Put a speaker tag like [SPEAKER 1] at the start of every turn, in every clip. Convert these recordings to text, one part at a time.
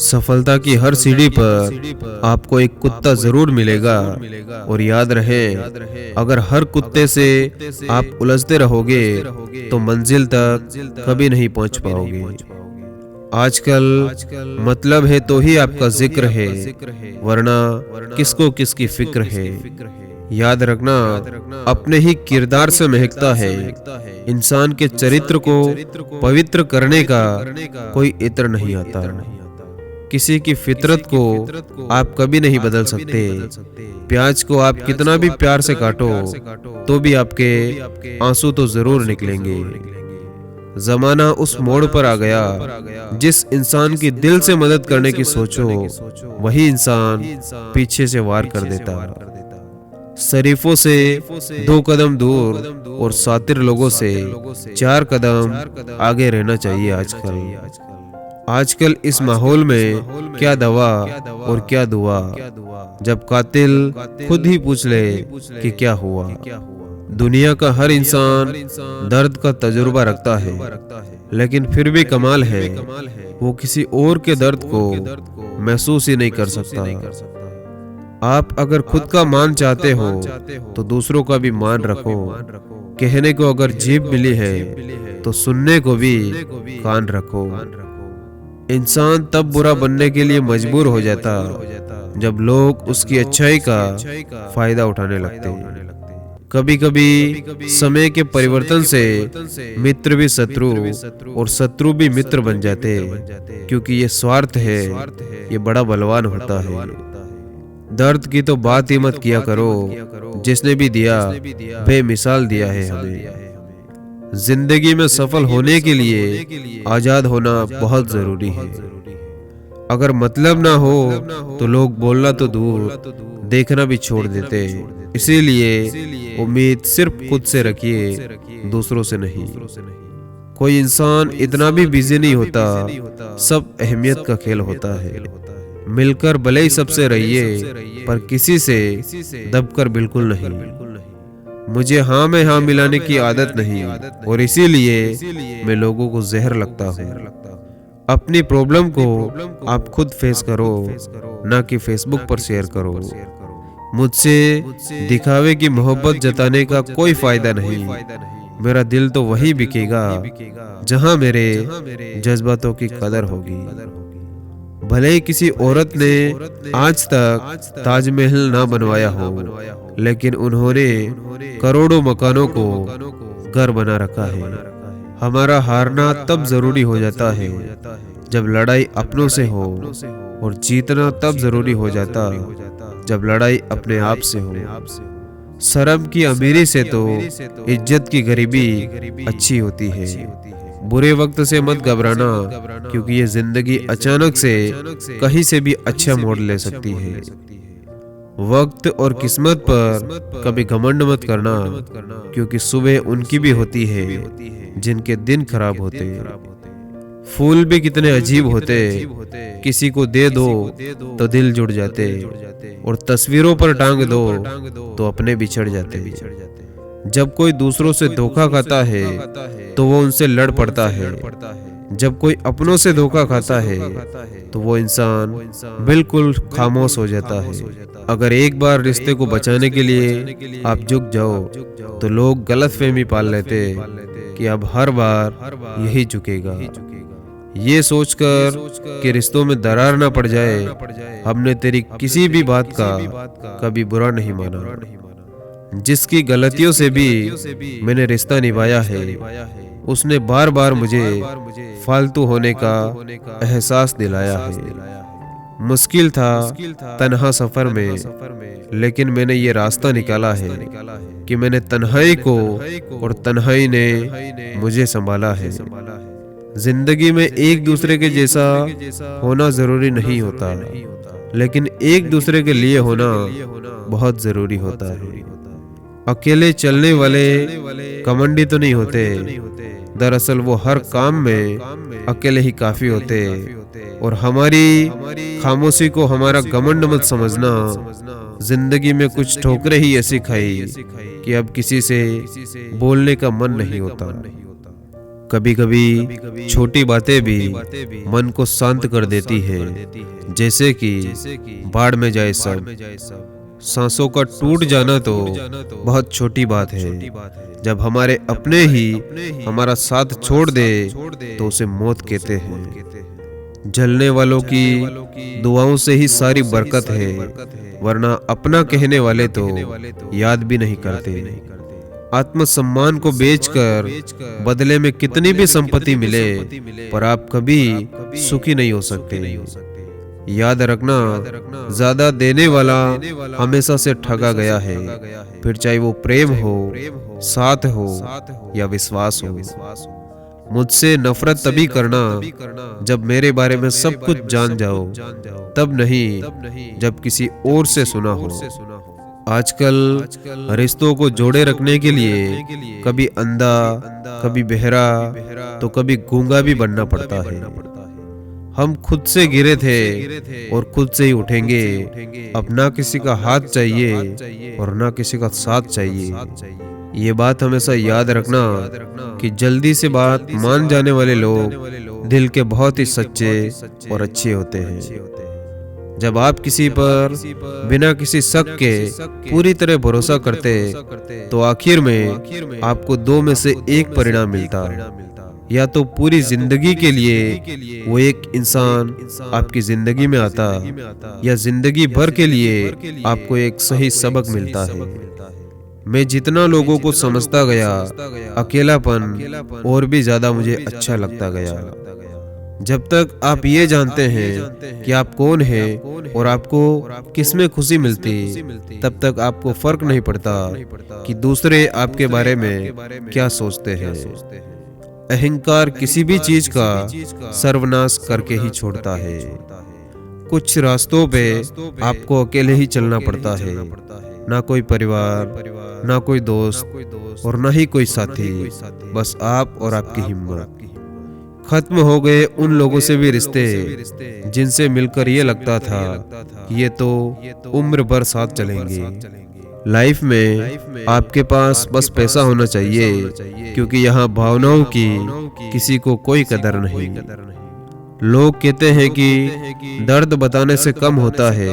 [SPEAKER 1] सफलता की हर सीढ़ी पर आपको एक कुत्ता जरूर मिलेगा। और याद रहे, अगर हर कुत्ते से आप उलझते रहोगे तो मंजिल तक कभी नहीं पहुंच पाओगे। आजकल मतलब है तो ही आपका जिक्र है, वरना किसको किसकी फिक्र है। याद रखना, अपने ही किरदार से महकता है। इंसान के चरित्र को पवित्र करने का कोई इत्र नहीं आता। किसी की फितरत को आप कभी नहीं बदल सकते। प्याज को आप कितना भी प्यार से काटो तो भी आपके आंसू तो जरूर निकलेंगे। जमाना उस मोड़ पर आ गया, जिस इंसान की दिल से मदद करने की सोचो वही इंसान पीछे से वार कर देता। शरीफों से 2 कदम दूर और सातिर लोगों से 4 कदम आगे रहना चाहिए। आजकल इस माहौल में क्या दवा और क्या दुआ, जब कातिल खुद ही पूछ ले कि क्या हुआ। दुनिया का हर इंसान दर्द का तजुर्बा रखता है, लेकिन फिर भी कमाल है, वो किसी और के दर्द को महसूस ही नहीं कर सकता। आप अगर खुद का मान चाहते हो तो दूसरों का भी मान रखो। कहने को अगर जीभ मिली है तो सुनने को भी कान रखो। इंसान तब बुरा बनने के लिए मजबूर हो जाता जब लोग उसकी अच्छाई का फायदा उठाने लगते। कभी कभी समय के परिवर्तन से मित्र भी शत्रु और शत्रु भी मित्र बन जाते, क्योंकि ये स्वार्थ है, ये बड़ा बलवान होता है। दर्द की तो बात ही मत किया करो, जिसने भी दिया बेमिसाल दिया है हमें। जिंदगी में सफल होने के लिए आजाद होना बहुत जरूरी है। अगर मतलब ना हो तो लोग बोलना तो दूर, देखना भी छोड़ देते। इसीलिए उम्मीद सिर्फ खुद से रखिए, दूसरों से नहीं। कोई इंसान इतना भी बिजी नहीं होता, सब अहमियत का खेल होता है। मिलकर भले ही सबसे रहिए, पर किसी से दबकर बिल्कुल नहीं। मुझे हाँ में हाँ मिलाने की आदत नहीं, और इसीलिए मैं लोगों को जहर लगता हूँ। अपनी प्रॉब्लम को आप खुद फेस करो, ना कि फेसबुक पर शेयर करो। मुझसे दिखावे की मोहब्बत जताने का कोई फायदा नहीं। मेरा दिल तो वही बिकेगा जहाँ मेरे जज्बातों की कदर होगी। भले ही किसी औरत ने आज तक ताजमहल ना बनवाया हो, लेकिन उन्होंने करोड़ों मकानों को घर बना रखा है। हमारा हारना तब जरूरी हो जाता है जब लड़ाई अपनों से हो, और जीतना तब जरूरी हो जाता जब लड़ाई अपने आप से हो। शर्म की अमीरी से तो इज्जत की गरीबी अच्छी होती है। बुरे वक्त से मत घबराना, क्योंकि ये जिंदगी अचानक से कहीं से भी अच्छा मोड़ ले सकती है। वक्त और किस्मत पर कभी घमंड मत करना, क्योंकि सुबह उनकी भी होती है जिनके दिन खराब होते। फूल भी कितने अजीब होते, किसी को दे दो तो दिल जुड़ जाते, और तस्वीरों पर टांग दो तो अपने बिछड़ जाते। जब कोई दूसरों से धोखा खाता है तो वो उनसे लड़ पड़ता है। जब कोई अपनों से धोखा खाता है तो वो इंसान बिल्कुल खामोश हो जाता है। अगर एक बार रिश्ते को बचाने के लिए आप झुक जाओ तो लोग गलतफहमी पाल लेते कि अब हर बार यही झुकेगा। ये सोचकर कि रिश्तों में दरार ना पड़ जाए, हमने तेरी किसी भी बात का कभी बुरा नहीं माना। जिसकी गलतियों से भी मैंने रिश्ता निभाया है, उसने बार बार मुझे फालतू होने का एहसास दिलाया है। मुश्किल था तन्हा सफर में, लेकिन मैंने ये रास्ता निकाला है कि मैंने तन्हाई को और तन्हाई ने मुझे संभाला है। जिंदगी में एक दूसरे के जैसा होना जरूरी नहीं होता, लेकिन एक दूसरे के लिए होना बहुत जरूरी होता है। अकेले चलने वाले कमंडी तो नहीं होते, दरअसल वो हर काम में अकेले ही काफी होते। और हमारी खामोशी को हमारा घमंड मत समझना। जिंदगी में कुछ ठोकरें ही ऐसी खाई कि अब किसी से बोलने का मन नहीं होता। कभी कभी छोटी बातें भी मन को शांत कर देती है, जैसे कि बाढ़ में जाए सब। सांसों का टूट जाना तो बहुत छोटी बात है। जब हमारे अपने ही हमारा साथ छोड़ दे तो उसे मौत कहते हैं। जलने वालों की दुआओं से ही सारी बरकत है, वरना अपना कहने वाले तो याद भी नहीं करते। आत्मसम्मान को बेचकर बदले में कितनी भी संपत्ति मिले, पर आप कभी सुखी नहीं हो सकते। याद रखना, ज्यादा देने वाला हमेशा से ठगा गया है, फिर चाहे वो प्रेम हो, साथ हो या विश्वास हो। मुझसे नफरत तभी करना जब मेरे बारे में सब कुछ जान जाओ, तब नहीं जब किसी और से सुना हो। आजकल रिश्तों को जोड़े रखने के लिए कभी अंधा, कभी बहरा, तो कभी गूंगा भी बनना पड़ता है। हम खुद से गिरे थे और खुद से ही उठेंगे। अब ना किसी का हाथ चाहिए और ना किसी का साथ चाहिए। ये बात हमेशा याद रखना कि जल्दी से बात मान जाने वाले लोग दिल के बहुत ही सच्चे और अच्छे होते हैं। जब आप किसी पर बिना किसी शक के पूरी तरह भरोसा करते, तो आखिर में आपको दो में से एक परिणाम मिलता। या तो पूरी जिंदगी के लिए वो एक इंसान आपकी जिंदगी में आता, या जिंदगी भर के लिए आपको एक सही सबक मिलता है। मैं जितना लोगों को समझता गया, अकेलापन और भी ज्यादा मुझे अच्छा लगता गया। जब तक आप ये जानते हैं कि आप कौन हैं और आपको किसमें खुशी मिलती, तब तक आपको फर्क नहीं पड़ता कि दूसरे आपके बारे में क्या सोचते हैं। अहंकार किसी भी चीज का सर्वनाश करके ही छोड़ता है। कुछ रास्तों पे आपको अकेले ही चलना पड़ता है, ना कोई परिवार, ना कोई दोस्त और ना ही कोई साथी, बस आप और आपकी हिम्मत। खत्म हो गए उन लोगों से भी रिश्ते जिनसे मिलकर ये लगता था कि ये तो उम्र भर साथ चलेंगे। लाइफ में आपके पास बस पैसा होना चाहिए, क्योंकि यहाँ भावनाओं की किसी को कोई कदर नहीं। लोग कहते हैं कि दर्द बताने से कम होता है,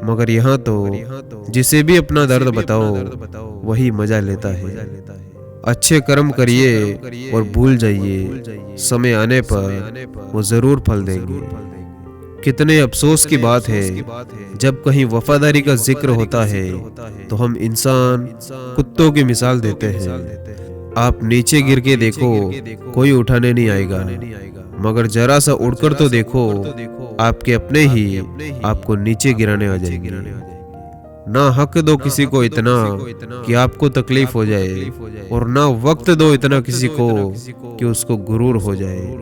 [SPEAKER 1] मगर यहाँ तो जिसे भी अपना दर्द बताओ वही मजा लेता है। अच्छे कर्म करिए और भूल जाइए, समय आने पर वो जरूर फल देंगे। कितने अफसोस की बात है, जब कहीं वफादारी का जिक्र होता है तो हम इंसान कुत्तों की मिसाल देते हैं। आप नीचे गिर के देखो, कोई उठाने नहीं आएगा, मगर जरा सा उड़कर तो देखो, आपके अपने ही आपको नीचे गिराने आ जाएंगे। ना हक दो किसी को इतना कि आपको तकलीफ हो जाए, और ना वक्त दो इतना किसी को कि उसको गुरूर हो जाए।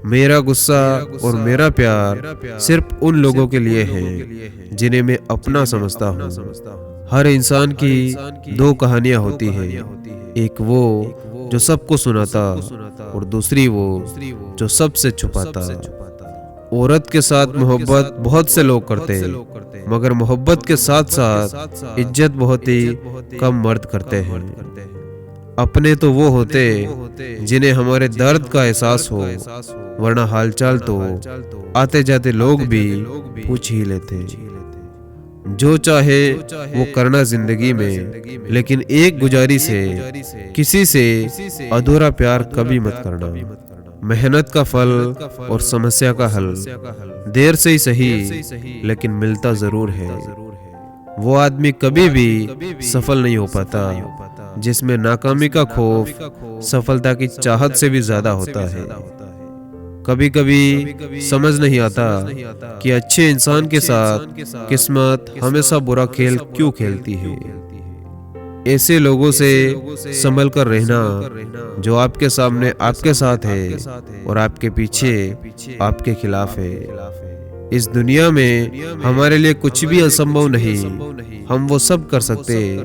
[SPEAKER 1] मेरा गुस्सा और मेरा प्यार सिर्फ उन लोगों के लिए है जिन्हें मैं अपना समझता हूँ। हर इंसान की दो कहानियां होती हैं, एक वो जो सबको सुनाता और दूसरी वो जो सबसे छुपाता। औरत के साथ मोहब्बत बहुत से लोग करते हैं, मगर मोहब्बत के साथ साथ इज्जत बहुत ही कम मर्द करते हैं। अपने तो वो होते जिन्हें हमारे दर्द का एहसास हो, वरना हालचाल तो आते जाते लोग भी पूछ ही लेते। जो चाहे वो करना जिंदगी में, लेकिन एक गुजारिश है, किसी से अधूरा प्यार कभी मत करना। मेहनत का फल और समस्या का हल देर से ही सही, लेकिन मिलता जरूर है। वो आदमी कभी भी सफल नहीं हो पाता जिसमें नाकामी का खौफ सफलता की चाहत से भी ज्यादा होता है। कभी कभी समझ नहीं आता कि अच्छे इंसान के साथ किस्मत हमेशा बुरा खेल क्यों खेलती है। ऐसे लोगों से संभल कर रहना जो आपके सामने आपके साथ है और आपके पीछे आपके खिलाफ है। इस दुनिया में हमारे लिए कुछ भी असंभव नहीं। हम वो सब कर सकते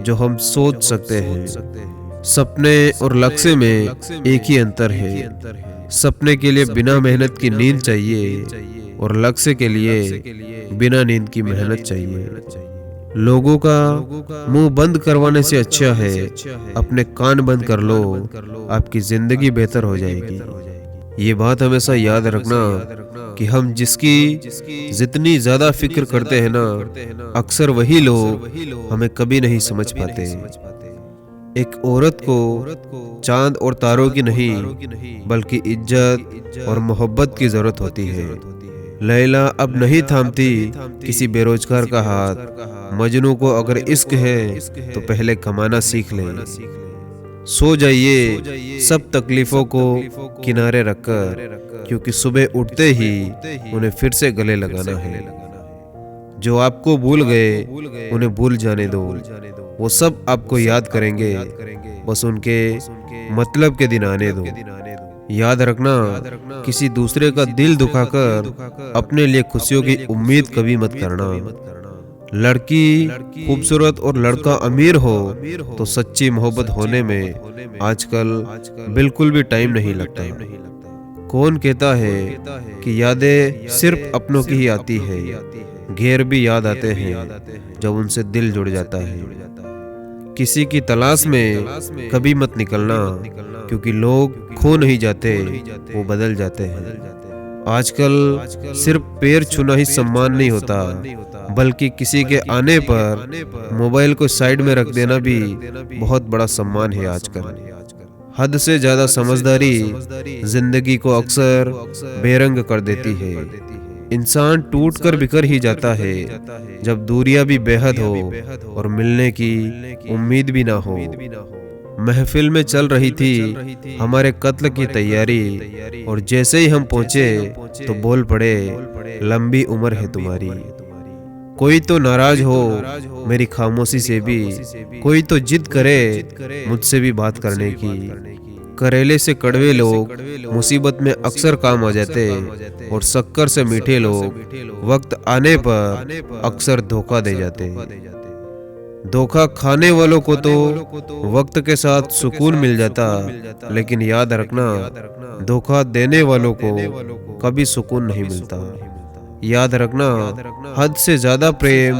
[SPEAKER 1] जो हम सोच सकते हैं। सपने और लक्ष्य में एक ही अंतर है। सपने के लिए बिना मेहनत की नींद चाहिए और लक्ष्य के लिए बिना नींद की मेहनत चाहिए। लोगों का मुंह बंद करवाने से अच्छा है अपने कान बंद कर लो, आपकी जिंदगी बेहतर हो जाएगी। ये बात हमेशा याद रखना कि हम जिसकी जितनी ज्यादा फिक्र करते हैं ना, अक्सर वही लोग हमें कभी नहीं समझ पाते। एक औरत को चांद और तारों की नहीं बल्कि इज्जत और मोहब्बत की जरूरत होती है। लैला अब नहीं थामती किसी बेरोजगार का हाथ। मजनू को अगर इश्क है तो पहले कमाना सीख ले। सो जाइए सब तकलीफों को किनारे रखकर, क्योंकि सुबह उठते ही उन्हें फिर से गले लगाना है। जो आपको भूल गए उन्हें भूल जाने दो, वो सब आपको याद करेंगे, बस उनके मतलब के दिन आने दो। याद रखना, किसी दूसरे का दिल दुखाकर अपने लिए खुशियों की उम्मीद कभी मत करना। लड़की खूबसूरत और लड़का अमीर हो तो सच्ची मोहब्बत होने में आजकल बिल्कुल भी टाइम नहीं लगता। कौन कहता है कि यादें सिर्फ अपनों की ही आती है, गैर भी याद आते हैं जब उनसे दिल जुड़ जाता है। किसी की तलाश में कभी मत निकलना, क्योंकि लोग खो नहीं जाते, वो बदल जाते हैं। आजकल सिर्फ पैर छूना ही सम्मान नहीं होता, बल्कि किसी के आने पर मोबाइल को साइड में रख देना भी बहुत बड़ा सम्मान है। आजकल हद से ज्यादा समझदारी जिंदगी को अक्सर बेरंग कर देती है। इंसान टूट कर बिखर ही जाता है जब दूरियां भी बेहद हो और मिलने की उम्मीद भी ना हो। महफिल में चल रही थी हमारे कत्ल की तैयारी, और जैसे ही हम पहुंचे तो बोल पड़े, लंबी उम्र है तुम्हारी। कोई तो नाराज हो मेरी खामोशी से भी, कोई तो जिद करे मुझसे भी बात करने की। करेले से कड़वे लोग मुसीबत में अक्सर काम आ जाते, और शक्कर से मीठे लोग वक्त आने पर अक्सर धोखा दे जाते। धोखा खाने वालों को तो वक्त के साथ सुकून मिल जाता, लेकिन याद रखना, धोखा देने वालों को कभी सुकून नहीं मिलता। याद रखना, हद से ज्यादा प्रेम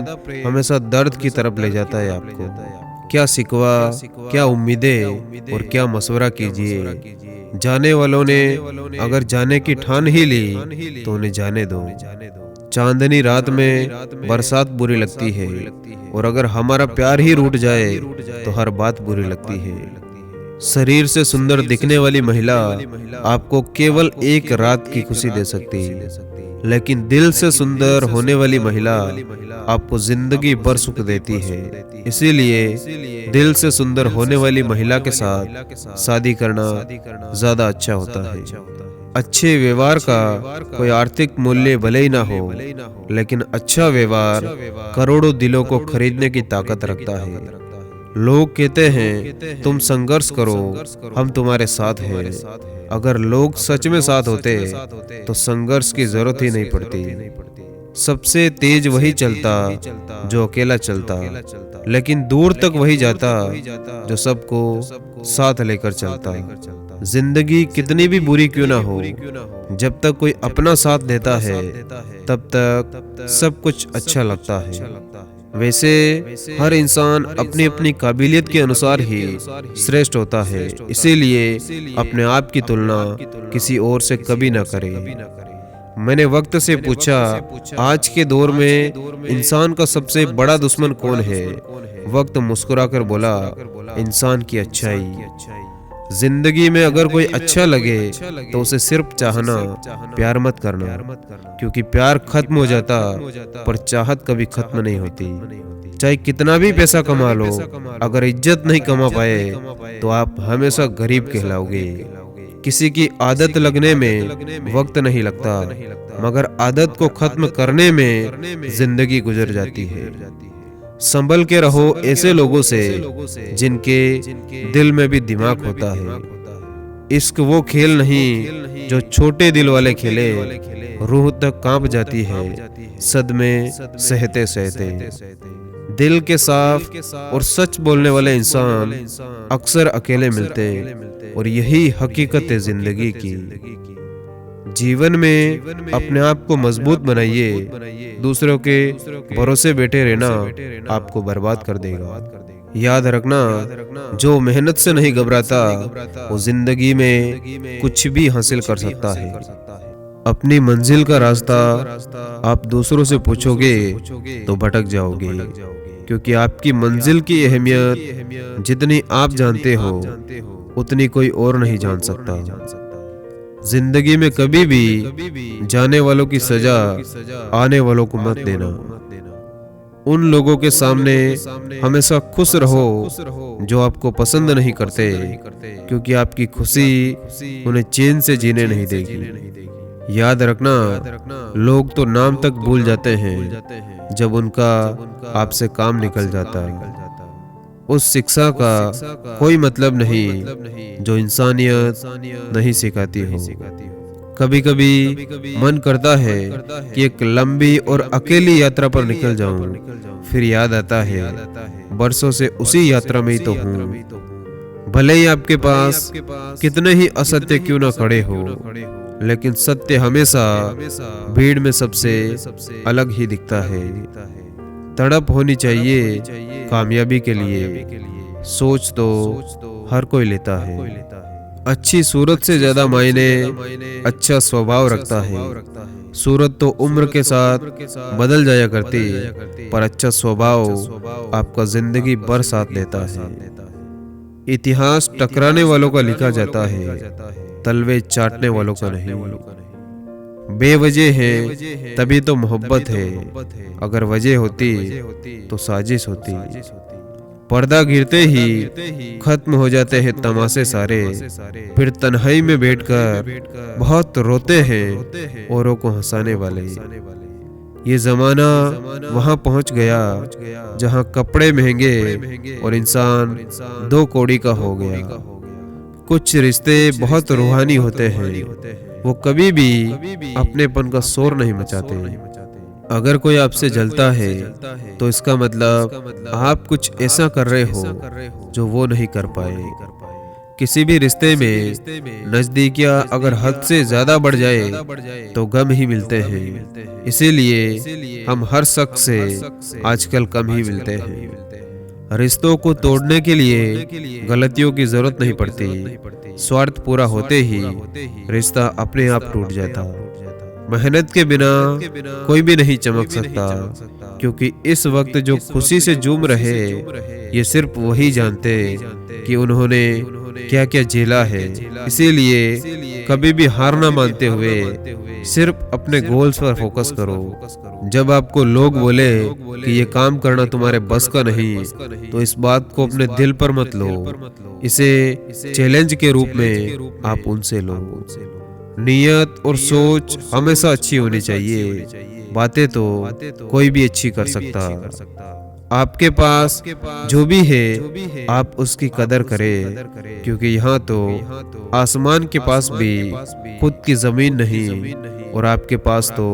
[SPEAKER 1] हमेशा दर्द की तरफ ले जाता है आपको। क्या सिकवा, क्या उम्मीदें और क्या मशवरा कीजिए। जाने वालों ने अगर जाने की ठान ही ली तो उन्हें जाने दो। चांदनी रात में बरसात बुरी लगती है, और अगर हमारा प्यार ही रूठ जाए तो हर बात बुरी लगती है। शरीर से सुंदर दिखने वाली महिला आपको केवल एक रात की खुशी दे सकती है, लेकिन दिल से सुंदर होने वाली महिला आपको जिंदगी भर सुख देती है। इसीलिए दिल से सुंदर होने वाली महिला के साथ शादी करना ज्यादा अच्छा होता है। अच्छे व्यवहार का कोई आर्थिक मूल्य भले ही ना हो, लेकिन अच्छा व्यवहार करोड़ों दिलों को खरीदने की ताकत रखता है। लोग कहते हैं तुम संघर्ष करो, हम तुम्हारे साथ हैं। अगर लोग सच में साथ होते तो संघर्ष की जरूरत ही नहीं पड़ती। सबसे तेज वही चलता जो अकेला चलता, लेकिन दूर तक वही जाता जो सबको साथ लेकर चलता। जिंदगी कितनी भी बुरी क्यों ना हो, जब तक कोई अपना साथ देता है तब तक सब कुछ अच्छा लगता है। वैसे हर इंसान अपनी अपनी काबिलियत के अनुसार ही श्रेष्ठ होता है, इसीलिए अपने आप की तुलना किसी और से कभी ना करें। मैंने वक्त से पूछा, आज के दौर में इंसान का सबसे बड़ा दुश्मन कौन है? वक्त मुस्कुराकर बोला, इंसान की अच्छाई। जिंदगी में अगर कोई अच्छा लगे तो उसे सिर्फ चाहना, प्यार मत करना, क्योंकि प्यार खत्म हो जाता पर चाहत कभी खत्म नहीं होती। चाहे कितना भी पैसा कमा लो, अगर इज्जत नहीं कमा पाए तो आप हमेशा गरीब कहलाओगे। किसी की आदत लगने में वक्त नहीं लगता, मगर आदत को खत्म करने में जिंदगी गुजर जाती है। संभल के रहो ऐसे लोगों से जिनके दिल में भी दिमाग होता है। इश्क वो खेल नहीं जो छोटे दिल वाले खेले, रूह तक कांप जाती है सदमे सहते सहते। दिल के साफ और सच बोलने वाले इंसान अक्सर अकेले मिलते, और यही हकीकत है जिंदगी की। जीवन में अपने आप को मजबूत बनाइए, दूसरों के भरोसे बैठे रहना आपको बर्बाद कर देगा। याद रखना, जो मेहनत से नहीं घबराता वो जिंदगी में कुछ भी हासिल कर सकता है। अपनी मंजिल का रास्ता आप दूसरों से पूछोगे तो भटक जाओगे, क्योंकि आपकी मंजिल की अहमियत जितनी आप जानते हो उतनी कोई और नहीं जान सकता। जिंदगी में कभी भी जाने वालों की सजा आने वालों को मत देना। उन लोगों के सामने हमेशा खुश रहो जो आपको पसंद नहीं करते, क्योंकि आपकी खुशी उन्हें चैन से जीने नहीं देगी। याद रखना, लोग तो नाम तक भूल जाते हैं जब उनका आपसे काम निकल जाता है। उस शिक्षा का कोई मतलब नहीं जो इंसानियत नहीं सिखाती हो। कभी कभी मन करता है कि एक लंबी और अकेली यात्रा पर निकल जाऊं, फिर याद आता है बरसों से उसी यात्रा में ही तो हूँ। भले ही आपके पास कितने ही असत्य क्यों ना खड़े हो, लेकिन सत्य हमेशा भीड़ में सबसे अलग ही दिखता है। तड़प होनी चाहिए कामयाबी के लिए, सोच तो हर कोई लेता है। अच्छी सूरत से ज्यादा मायने अच्छा स्वभाव रखता है। सूरत तो उम्र के साथ बदल जाया करती, पर अच्छा स्वभाव आपका जिंदगी भर साथ देता है। इतिहास टकराने वालों का लिखा जाता है, तलवे चाटने वालों का नहीं। बेवजह है तभी तो मोहब्बत है, अगर वजह होती तो साजिश होती। पर्दा गिरते ही खत्म हो जाते हैं तमाशे सारे, फिर तन्हाई में बैठकर बहुत रोते हैं औरों को हंसाने वाले। ये जमाना वहां पहुंच गया जहां कपड़े महंगे और इंसान 2 कौड़ी का हो गया। कुछ रिश्ते बहुत रूहानी होते हैं, वो कभी भी अपनेपन का शोर नहीं मचाते। अगर कोई आपसे जलता है तो इसका मतलब आप कुछ ऐसा कर रहे हो जो वो नहीं कर पाए। किसी भी रिश्ते में नजदीकियां अगर हद से ज्यादा बढ़ जाए तो गम ही मिलते हैं। इसीलिए हम हर शख्स से आजकल कम ही मिलते हैं। रिश्तों को तोड़ने के लिए गलतियों की जरूरत नहीं पड़ती, स्वार्थ पूरा होते ही रिश्ता अपने आप टूट जाता। मेहनत के बिना कोई भी नहीं चमक सकता, क्योंकि इस वक्त जो खुशी से झूम रहे ये सिर्फ वही जानते कि उन्होंने क्या क्या झेला है। इसीलिए कभी भी हार ना मानते हुए सिर्फ अपने गोल्स पर फोकस करो। जब आपको लोग बोले कि ये काम करना तुम्हारे बस का नहीं, तो इस बात को अपने दिल पर मत लो, इसे चैलेंज के रूप में आप उनसे लो। नियत और सोच हमेशा अच्छी होनी चाहिए, बातें तो कोई भी अच्छी कर सकता। आपके पास जो भी है आप उसकी कदर करें, क्योंकि यहाँ तो आसमान के पास भी खुद की जमीन नहीं और आपके पास तो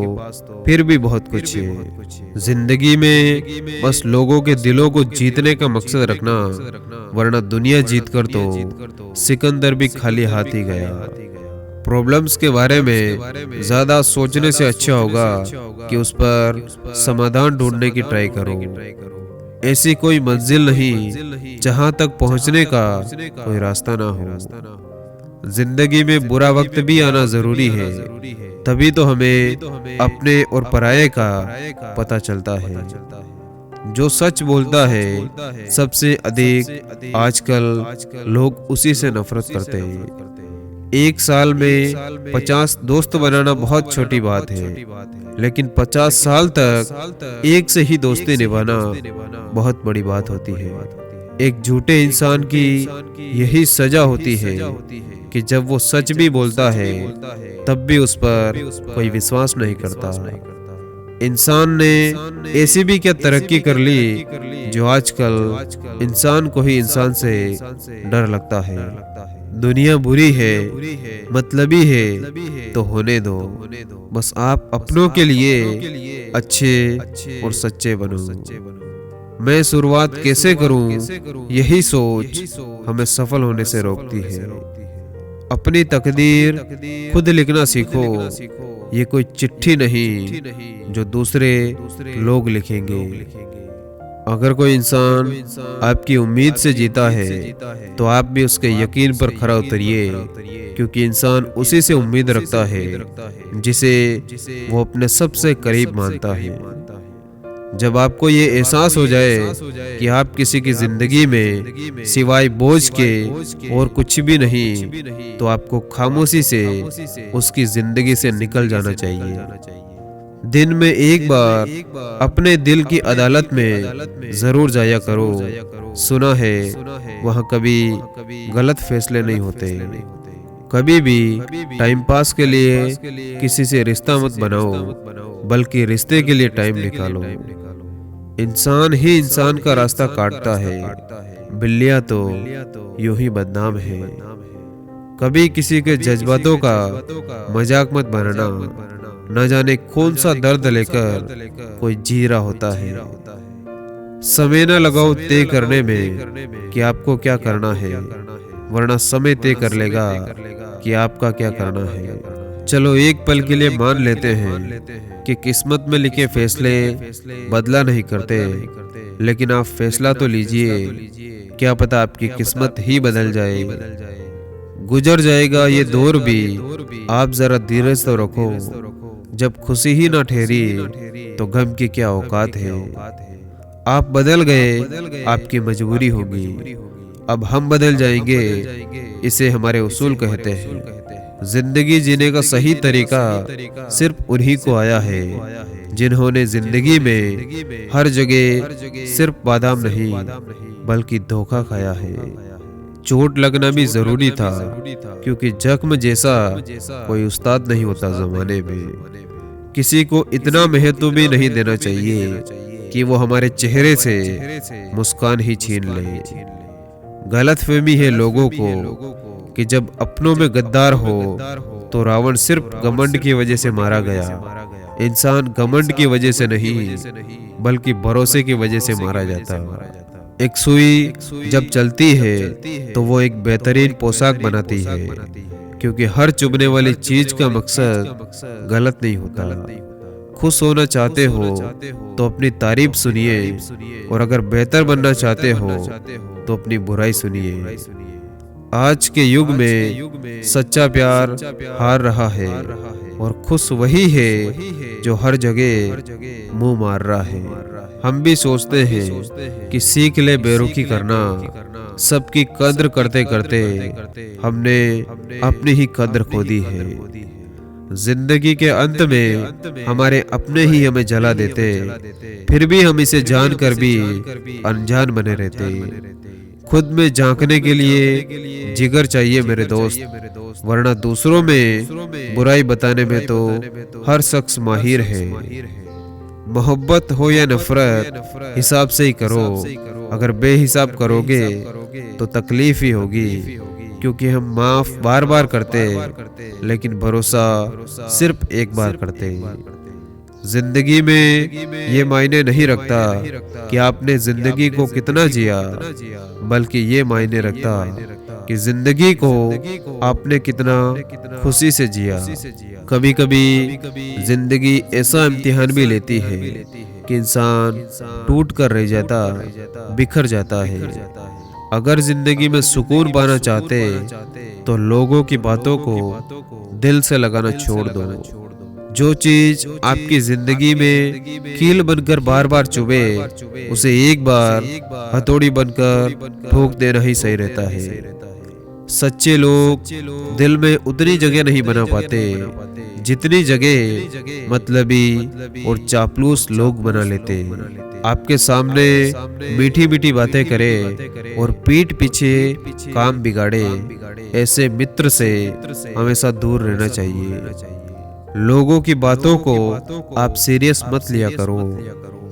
[SPEAKER 1] फिर भी बहुत कुछ है। जिंदगी में बस लोगों के दिलों को जीतने का मकसद रखना, वरना दुनिया जीतकर तो सिकंदर भी खाली हाथ ही गया। प्रॉब्लम्स के बारे में ज्यादा सोचने से अच्छा होगा कि उस पर समाधान ढूंढने की ट्राई करो। ऐसी कोई मंजिल नहीं जहां तक पहुंचने का कोई रास्ता ना हो। जिंदगी में बुरा वक्त भी आना जरूरी है, तभी तो हमें अपने और पराये का पता चलता है। जो सच बोलता है सबसे अधिक आजकल लोग उसी से नफरत करते हैं। एक साल में 50 दोस्त बनाना बहुत छोटी बात है, लेकिन 50 साल तक एक से ही दोस्ती निभाना बहुत बड़ी बात होती है। एक झूठे इंसान की यही सजा होती है कि जब वो सच भी बोलता है तब भी उस पर कोई विश्वास नहीं करता। इंसान ने ऐसी भी क्या तरक्की कर ली जो आजकल इंसान को ही इंसान से डर लगता है। दुनिया बुरी है, मतलबी है तो होने दो, बस आप अपनों के लिए अच्छे और सच्चे बनो। मैं शुरुआत कैसे करूं, यही सोच हमें सफल होने से रोकती है। अपनी तकदीर खुद लिखना सीखो। ये कोई चिट्ठी नहीं जो दूसरे लोग लिखेंगे। अगर कोई इंसान आपकी उम्मीद से जीता है तो आप भी उसके यकीन पर खरा उतरिए, क्योंकि इंसान उसी से उम्मीद रखता है जिसे वो अपने सबसे करीब मानता है। जब आपको ये एहसास हो जाए कि आप किसी की जिंदगी में सिवाय बोझ के और कुछ भी नहीं, तो आपको खामोशी से उसकी जिंदगी से निकल जाना चाहिए। दिन में एक बार अपने दिल की अदालत में जरूर जाया करो। सुना है वहाँ कभी गलत फैसले नहीं होते। कभी भी टाइम पास के लिए किसी से रिश्ता मत बनाओ, बल्कि रिश्ते के लिए टाइम निकालो। इंसान ही इंसान का रास्ता काटता है, बिल्लियां तो यूं ही बदनाम है। कभी किसी के जज्बातों का मजाक मत बनाना। न जाने कौन सा दर्द लेकर कोई जी रहा होता है। समय न लगाओ तय करने में कि आपको क्या करना है, वरना समय तय कर लेगा कि आपका क्या करना है। चलो एक पल के लिए मान लेते हैं कि किस्मत में लिखे फैसले बदला नहीं करते, लेकिन आप फैसला तो लीजिए। क्या पता आपकी किस्मत ही बदल जाए। गुजर जाएगा ये दौर भी, आप जरा धीरज तो रखो। जब खुशी ही ना ठहरी तो गम की क्या औकात है। आप बदल गए, आपकी मजबूरी होगी। अब हम बदल जाएंगे, इसे हमारे उसूल कहते हैं। जिंदगी जीने का सही तरीका सिर्फ उन्हीं को आया है जिन्होंने जिंदगी में हर जगह सिर्फ बादाम नहीं बल्कि धोखा खाया है। चोट लगना भी जरूरी था, क्योंकि जख्म जैसा कोई उस्ताद नहीं होता जमाने में। किसी को इतना महत्व भी नहीं देना चाहिए कि वो हमारे चेहरे से मुस्कान ही छीन ले। गलतफहमी है लोगों को कि जब अपनों में गद्दार हो तो रावण सिर्फ घमंड की वजह से मारा गया। इंसान घमंड की वजह से नहीं बल्कि भरोसे की वजह से मारा जाता है। एक सुई जब चलती है तो वो एक बेहतरीन पोशाक बनाती है, क्योंकि हर चुभने वाली चीज का मकसद गलत नहीं होता। खुश होना चाहते हो तो अपनी तारीफ सुनिए, और अगर बेहतर बनना चाहते हो तो अपनी बुराई सुनिए। आज के युग में सच्चा प्यार हार रहा है, और खुश वही है जो हर जगह मुंह मार रहा है। हम भी सोचते हैं कि सीख ले बेरुखी करना। सबकी कद्र करते करते हमने अपनी ही कद्र खो दी है। जिंदगी के अंत में हमारे अपने ही हमें जला देते, फिर भी हम इसे जानकर भी अनजान बने रहते। खुद में झांकने के लिए जिगर चाहिए मेरे दोस्त, वरना दूसरों में बुराई बताने में तो हर शख्स माहिर है। मोहब्बत हो या नफरत हिसाब से ही करो। अगर बेहिसाब करोगे तो तकलीफ ही होगी, क्योंकि हम माफ बार बार करते लेकिन भरोसा सिर्फ एक बार करते। जिंदगी में ये मायने नहीं रखता कि आपने जिंदगी को कितना जिया, बल्कि ये मायने रखता कि जिंदगी को आपने कितना खुशी से जिया। कभी कभी जिंदगी ऐसा इम्तिहान भी लेती है कि इंसान टूट कर रह जाता, बिखर जाता है। अगर जिंदगी में सुकून पाना चाहते तो लोगों की बातों को दिल से लगाना छोड़ दो। जो चीज आपकी जिंदगी में कील बनकर बार बार चुभे, उसे एक बार हथौड़ी बनकर ठोक देना ही सही रहता है। सच्चे लोग दिल में उतनी जगह नहीं बना पाते जितनी जगह मतलबी और चापलूस लोग बना लेते। आपके सामने मीठी मीठी बातें करे और पीठ पीछे काम बिगाड़े, ऐसे मित्र से हमेशा दूर रहना चाहिए। लोगों की बातों को आप सीरियस मत लिया करो,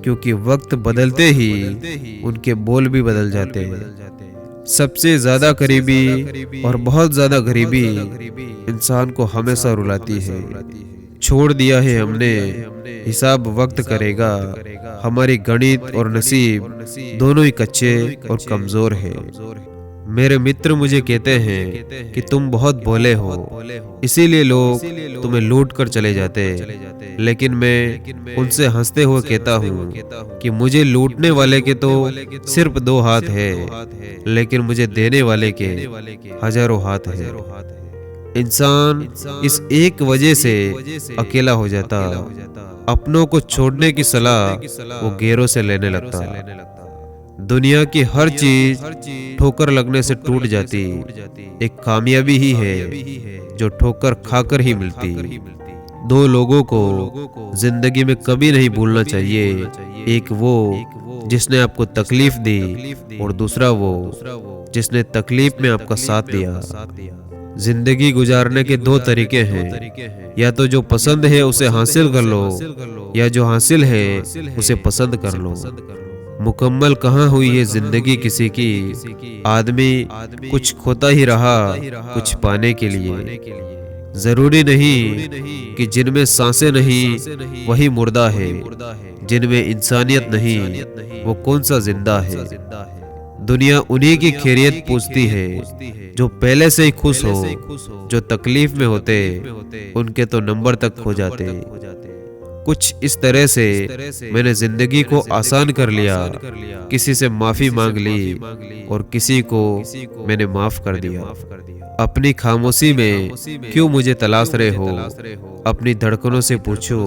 [SPEAKER 1] क्योंकि वक्त बदलते ही उनके बोल भी बदल जाते हैं। सबसे ज्यादा करीबी और बहुत ज्यादा गरीबी इंसान को हमेशा रुलाती है। छोड़ दिया है हमने, हिसाब वक्त करेगा। हमारी गणित और नसीब दोनों ही कच्चे और कमजोर है। मेरे मित्र मुझे कहते हैं कि तुम बहुत भोले हो, इसीलिए लोग तुम्हें लूट कर चले जाते। लेकिन मैं उनसे हंसते हुए कहता हूँ कि मुझे लूटने वाले के तो सिर्फ 2 हाथ है, लेकिन मुझे देने वाले के हजारों हाथ है। इंसान इस एक वजह से अकेला हो जाता, अपनों को छोड़ने की सलाह वो गैरों से लेने लगता। दुनिया की हर चीज ठोकर लगने से टूट जाती, एक कामयाबी ही है जो ठोकर खाकर ही मिलती। 2 लोगों को जिंदगी में कभी नहीं भूलना चाहिए, एक वो जिसने आपको तकलीफ दी और दूसरा वो जिसने तकलीफ में आपका साथ दिया। जिंदगी गुजारने के 2 तरीके हैं, या तो जो पसंद है उसे हासिल कर लो, या जो हासिल है उसे पसंद कर लो। मुकम्मल कहाँ हुई है जिंदगी किसी की, आदमी कुछ खोता ही रहा कुछ पाने के लिए। जरूरी नहीं कि जिनमें सांसें नहीं वही मुर्दा है, जिनमें इंसानियत नहीं वो कौन सा जिंदा है। दुनिया उन्हीं की खैरियत पूछती है जो पहले से ही खुश हो, जो तकलीफ में होते उनके तो नंबर तक खो जाते। कुछ इस तरह से मैंने जिंदगी को आसान कर लिया, किसी से माफी मांग ली और किसी को मैंने माफ कर दिया। अपनी खामोशी में क्यों मुझे तलाश रहे हो, अपनी धड़कनों से पूछो,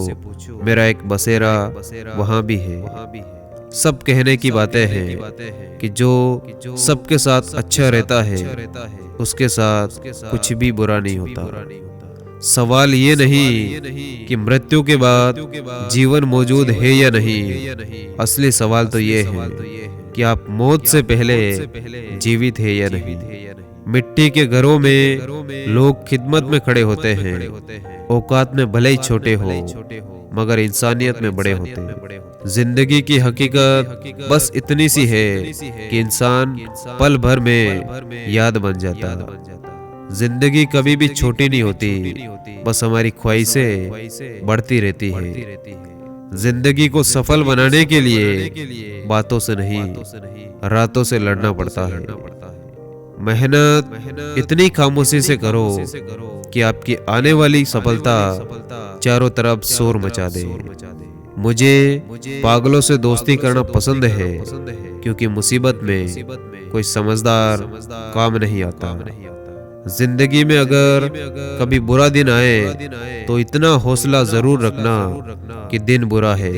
[SPEAKER 1] मेरा एक बसेरा वहां भी है। सब कहने की बातें हैं कि जो सबके साथ अच्छा रहता है उसके साथ कुछ भी बुरा नहीं होता। सवाल ये नहीं कि मृत्यु के बाद जीवन मौजूद है या नहीं, असली सवाल तो ये है कि आप मौत से पहले जीवित है या नहीं। मिट्टी के घरों में लोग खिदमत में खड़े होते हैं, औकात में भले ही छोटे हो मगर इंसानियत में बड़े होते हैं। जिंदगी की हकीकत बस इतनी सी है कि इंसान पल भर में याद बन जाता। जिंदगी कभी भी छोटी नहीं होती, बस हमारी ख्वाहिशें बढ़ती रहती है। जिंदगी को सफल बनाने के लिए बातों से नहीं रातों से लड़ना पड़ता है। मेहनत इतनी खामोशी से करो कि आपकी आने वाली सफलता चारों तरफ शोर मचा दे। मुझे पागलों से दोस्ती करना पसंद है, क्योंकि मुसीबत में कोई समझदार काम नहीं आता। जिंदगी में अगर कभी बुरा दिन आए तो इतना हौसला जरूर रखना कि दिन बुरा है,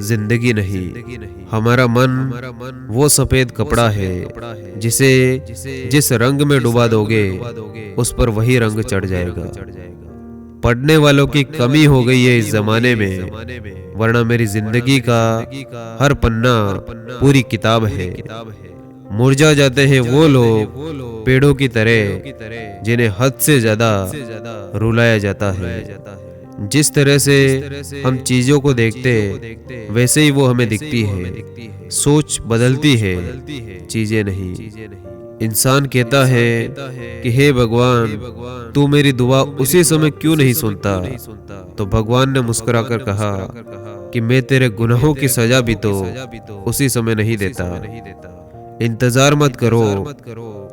[SPEAKER 1] जिंदगी नहीं। हमारा मन वो सफेद कपड़ा है जिसे जिस रंग में डुबा दोगे उस पर वही रंग चढ़ जाएगा। पढ़ने वालों की कमी हो गई है इस जमाने में, वरना मेरी जिंदगी का हर पन्ना पूरी किताब है। मुरझा जाते हैं वो लोग पेड़ों की तरह जिन्हें हद से ज्यादा रुलाया जाता है। जिस तरह से हम चीजों को देखते वैसे ही वो हमें दिखती है। सोच बदलती है, चीजें नहीं। इंसान कहता है कि हे भगवान, तू मेरी दुआ उसी समय क्यों नहीं सुनता? तो भगवान ने मुस्कुराकर कहा कि मैं तेरे गुनाहों की सजा भी तो उसी समय नहीं देता। इंतजार मत करो,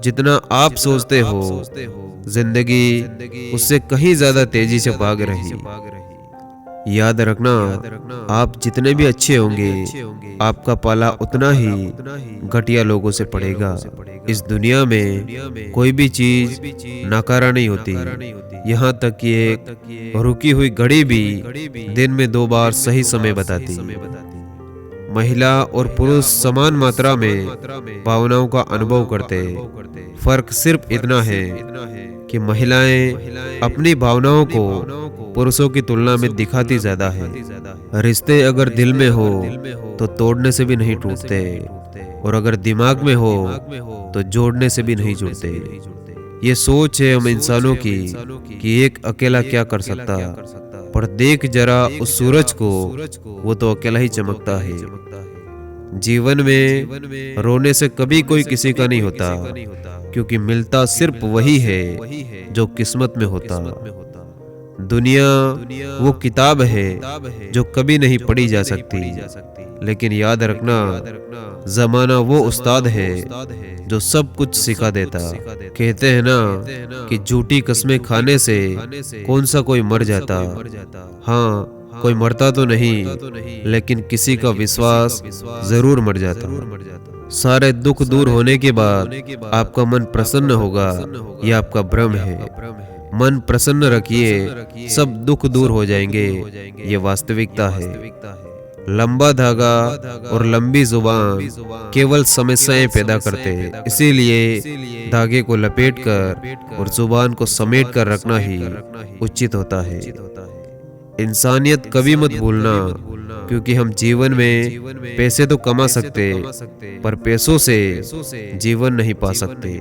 [SPEAKER 1] जितना आप सोचते हो जिंदगी उससे कहीं ज्यादा तेजी से भाग रही। याद रखना, आप जितने भी अच्छे होंगे आपका पाला उतना ही घटिया लोगों से पड़ेगा। इस दुनिया में कोई भी चीज नकारा नहीं होती, यहाँ तक कि एक रुकी हुई घड़ी भी दिन में 2 बार सही समय बताती। महिला और पुरुष समान मात्रा में भावनाओं का अनुभव करते, फर्क सिर्फ इतना है कि महिलाएं अपनी भावनाओं को पुरुषों की तुलना में दिखाती ज्यादा है। रिश्ते अगर दिल में हो तो तोड़ने से भी नहीं टूटते, और अगर दिमाग में हो तो जोड़ने से भी नहीं जुड़ते। ये सोच है हम इंसानों की कि एक अकेला क्या कर सकता, पर देख जरा उस सूरज को, वो तो अकेला ही चमकता है। जीवन में रोने से कभी कोई किसी का नहीं होता, क्योंकि मिलता सिर्फ वही है जो किस्मत में होता। दुनिया वो किताब है जो कभी नहीं पढ़ी जा सकती, लेकिन याद रखना जमाना वो उस्ताद है जो सब कुछ सिखा देता। कहते हैं ना कि झूठी कस्में खाने से कौन सा कोई मर जाता। हाँ, कोई मरता तो नहीं, लेकिन किसी का विश्वास जरूर मर जाता। सारे दुख दूर होने के बाद आपका मन प्रसन्न होगा, यह आपका भ्रम है। मन प्रसन्न रखिए, सब दुख दूर हो जाएंगे, ये वास्तविकता है। लंबा धागा और लंबी जुबान केवल समस्याएं पैदा करते हैं, इसीलिए धागे को लपेटकर और जुबान को समेट कर रखना ही उचित होता है। इंसानियत कभी मत भूलना, क्योंकि हम जीवन में पैसे तो कमा सकते, पर पैसों से जीवन नहीं पा सकते।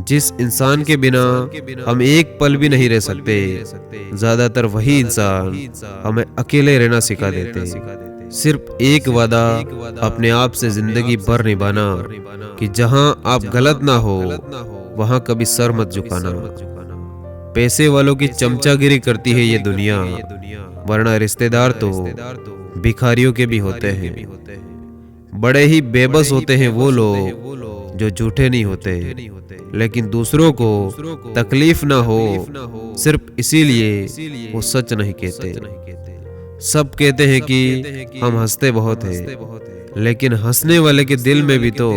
[SPEAKER 1] जिस इंसान के बिना हम एक पल भी नहीं रह सकते, ज्यादातर वही इंसान हमें अकेले रहना सिखा देते। सिर्फ एक वादा अपने आप से जिंदगी भर निभाना कि जहां आप गलत ना हो वहां कभी सर मत झुकाना। पैसे वालों की चमचागिरी करती है ये दुनिया, वरना रिश्तेदार तो भिखारियों के भी होते हैं। बड़े ही बेबस होते हैं वो लोग जो झूठे नहीं होते, लेकिन दूसरों को तकलीफ ना हो सिर्फ इसीलिए वो सच नहीं कहते। सब कहते हैं कि हम हंसते बहुत हैं, लेकिन हंसने वाले के दिल में भी तो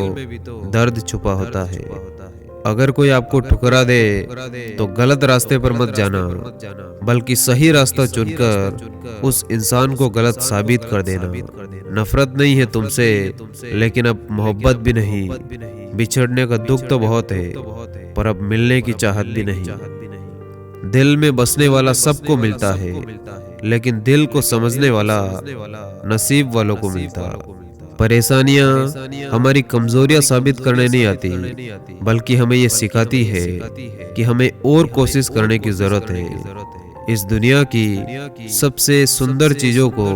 [SPEAKER 1] दर्द छुपा होता है। अगर कोई आपको ठुकरा दे तो गलत रास्ते पर मत जाना, बल्कि सही रास्ता चुनकर उस इंसान को गलत साबित कर देना। नफरत नहीं है तुमसे, लेकिन अब मोहब्बत भी नहीं। बिछड़ने का दुख तो बहुत है, पर अब मिलने की चाहत भी नहीं। दिल में बसने वाला सबको मिलता है, लेकिन दिल को समझने वाला नसीब वालों को मिलता। परेशानियां हमारी कमजोरियां साबित करने नहीं आती, बल्कि हमें ये सिखाती है कि हमें और कोशिश करने की जरूरत है। इस दुनिया की सबसे सुंदर चीजों को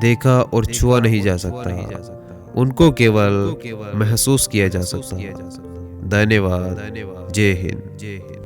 [SPEAKER 1] देखा और छुआ नहीं जा सकता, उनको केवल महसूस किया जा सकता। धन्यवाद। जय हिंद।